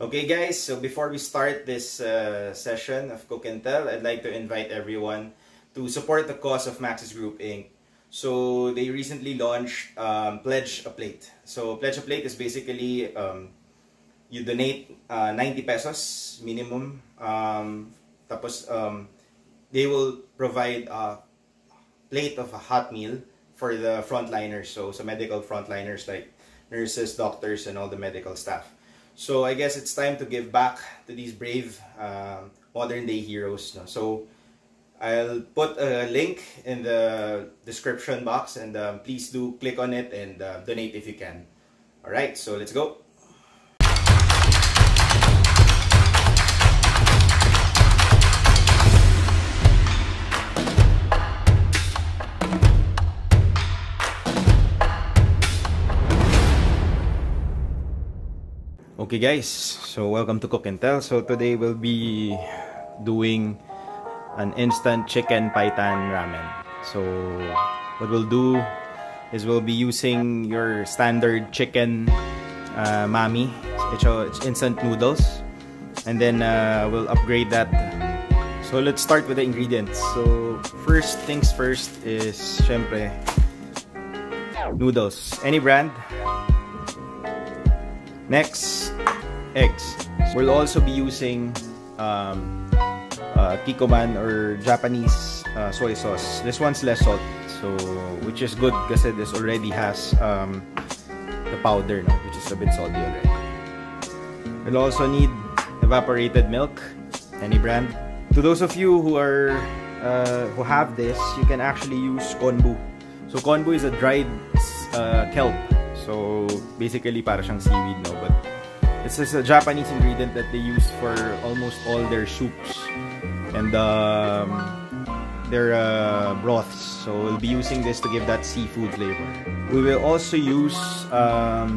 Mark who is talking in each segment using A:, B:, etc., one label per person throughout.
A: Okay guys, so before we start this session of Cook and Tell, I'd like to invite everyone to support the cause of Maxis Group Inc. So they recently launched Pledge a Plate. So Pledge a Plate is basically you donate 90 pesos minimum. Tapos they will provide a plate of a hot meal for the frontliners. So medical frontliners like nurses, doctors, and all the medical staff. So I guess it's time to give back to these brave modern day heroes. No? So I'll put a link in the description box, and please do click on it and donate if you can. Alright, so let's go. Okay guys, so welcome to Cook and Tell. So today we'll be doing an instant chicken paitan ramen. So what we'll do is we'll be using your standard chicken mami. It's instant noodles, and then we'll upgrade that. So let's start with the ingredients. So first things first is syempre noodles, any brand. Next, eggs. We'll also be using Kikkoman or Japanese soy sauce. This one's less salt, so which is good because this already has the powder, no, which is a bit salty already. We'll also need evaporated milk, any brand. To those of you who are who have this, you can actually use konbu. So konbu is a dried kelp. So basically para siyang seaweed, no, but it's just a Japanese ingredient that they use for almost all their soups and their broths. So we'll be using this to give that seafood flavor. We will also use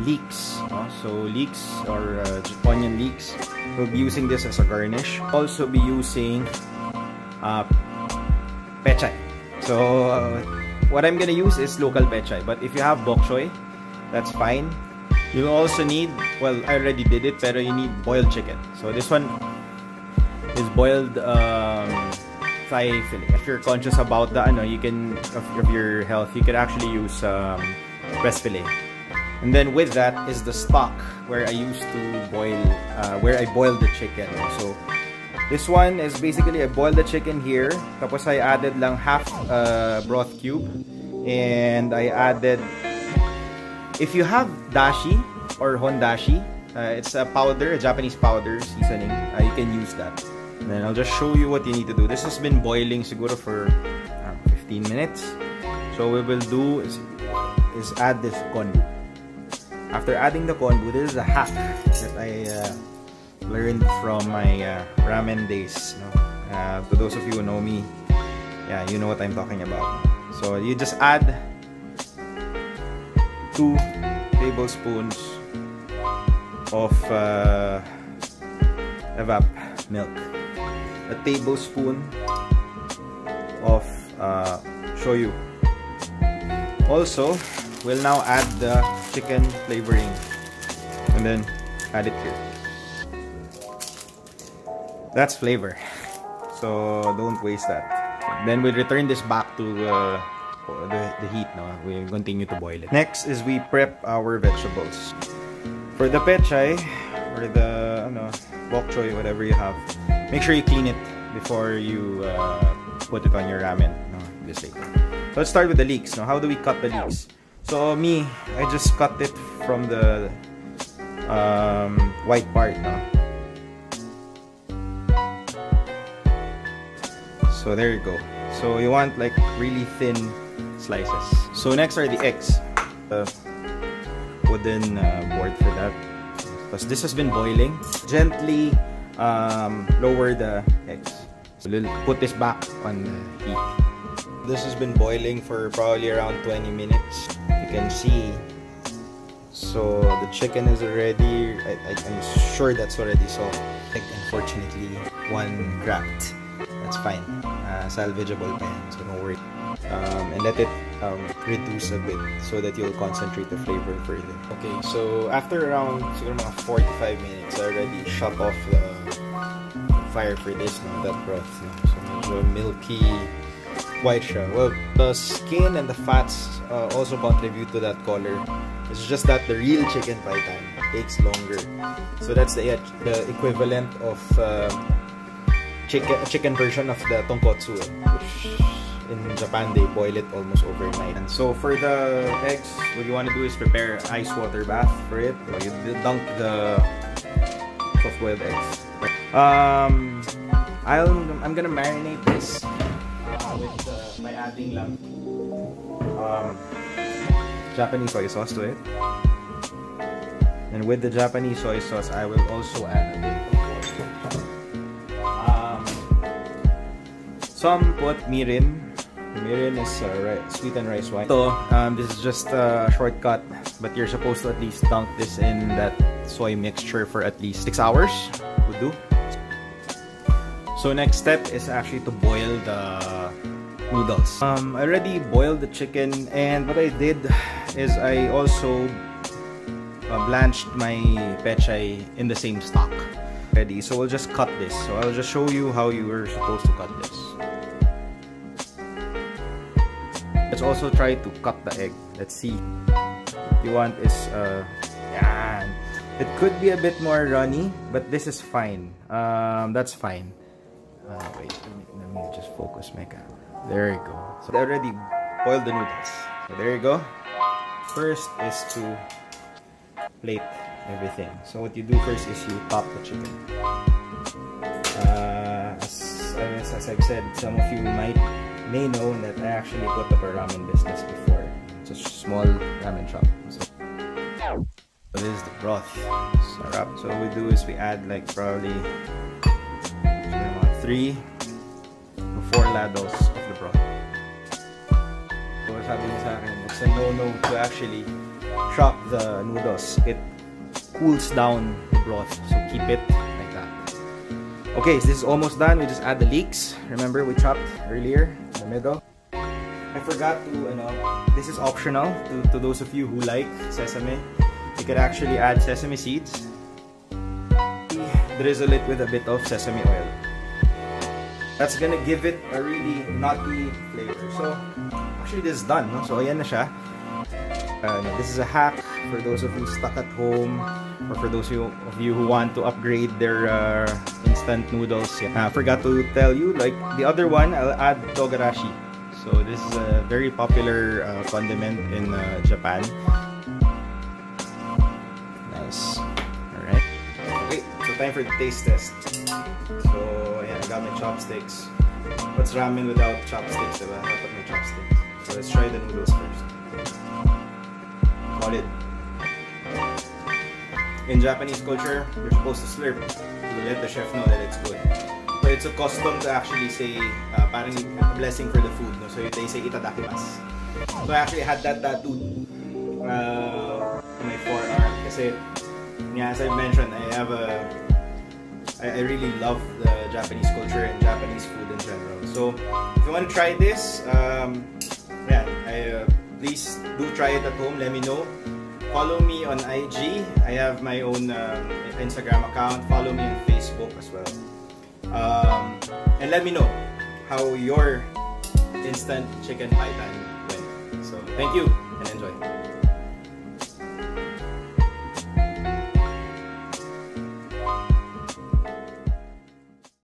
A: leeks, no? So leeks or onion leeks. We'll be using this as a garnish. Also be using pechay. So what I'm gonna use is local pechay, but if you have bok choy, that's fine. You also need, well, I already did it, pero you need boiled chicken. So this one is boiled thigh fillet. If you're conscious about the you can, of your health, you can actually use breast fillet. And then with that is the stock where I used to boil, where I boiled the chicken. So this one is basically I boiled the chicken here. Tapos I added lang half broth cube, and I added, if you have dashi or hondashi, it's a powder, a Japanese powder seasoning, you can use that. And then I'll just show you what you need to do. This has been boiling siguro for 15 minutes. So what we will do is add this konbu. After adding the konbu, this is a hack that I learned from my ramen days. To those of you who know me, yeah, you know what I'm talking about. So you just add 2 tablespoons of evap milk, a tablespoon of shoyu. Also, we'll now add the chicken flavoring, and then add it here. That's flavor, so don't waste that. Then we'll return this back to the heat. No, we'll continue to boil it. Next is we prep our vegetables. For the pechay or the bok choy, whatever you have, make sure you clean it before you put it on your ramen. No, this way. So let's start with the leeks. Now, how do we cut the leeks? So me, I just cut it from the white part. No? So there you go. So you want like really thin slices. So next are the eggs. Wooden board for that. Because this has been boiling. Gently lower the eggs. So we'll put this back on the heat. This has been boiling for probably around 20 minutes. You can see. So the chicken is already, I'm sure that's already soft. Unfortunately, one cracked. That's fine. salvageable pan, so don't worry. And let it reduce a bit so that you'll concentrate the flavor further. Okay, so after around siguro mga 45 minutes, I already shut off the fire for this now, that broth. No? So medyo milky white siya. Well, the skin and the fats also contribute to that color. It's just that the real chicken paitan takes longer. So that's the equivalent of chicken version of the tonkotsu, which in Japan they boil it almost overnight. And so for the eggs, what you want to do is prepare ice water bath for it. So you dunk the soft-boiled eggs. I'm gonna marinate this by adding lang Japanese soy sauce to it. And with the Japanese soy sauce, I will also add a bit of water. Some put mirin. Mirin is sweetened rice wine. So this is just a shortcut, but you're supposed to at least dunk this in that soy mixture for at least 6 hours. Would do. So next step is actually to boil the noodles. I already boiled the chicken, and what I did is I also blanched my pechay in the same stock. Ready. So we'll just cut this. So I'll just show you how you were supposed to cut this. Let's also try to cut the egg. Let's see. What you want is yeah, it could be a bit more runny, but this is fine. That's fine. Wait, let me just focus my camera. There you go. So I already boiled the noodles. So there you go. First is to plate everything. So what you do first is you top the chicken. As I've said, some of you may know that I actually put up a ramen business before. It's a small ramen shop. So this is the broth. Sarap. So what we do is we add like probably 3 to 4 ladles of the broth. So sabi niya sa akin, it's a no-no to actually chop the noodles. It cools down the broth, so keep it like that. Okay, so this is almost done. We just add the leeks. Remember we chopped earlier in the middle. I forgot to, this is optional to those of you who like sesame. You can actually add sesame seeds. Drizzle it with a bit of sesame oil. That's gonna give it a really nutty flavor. So actually this is done, no? So ayan na siya. This is a hack for those of you stuck at home, or for those of you who want to upgrade their instant noodles. I forgot to tell you, like the other one, I'll add togarashi. So this is a very popular condiment in Japan. Nice. Alright. Okay, so time for the taste test. So yeah, I got my chopsticks. What's ramen without chopsticks, diba? I put my chopsticks. So let's try the noodles first. Solid. In Japanese culture, you're supposed to slurp to let the chef know that it's good. So it's a custom to actually say parang a blessing for the food. No? So they say itadakimasu. So I actually had that tattooed on my forearm. Kasi, yeah, as I mentioned, I really love the Japanese culture and Japanese food in general. So if you want to try this, please do try it at home. Let me know. Follow me on IG. I have my own Instagram account. Follow me on Facebook as well. And let me know how your instant chicken paitan went. So thank you and enjoy.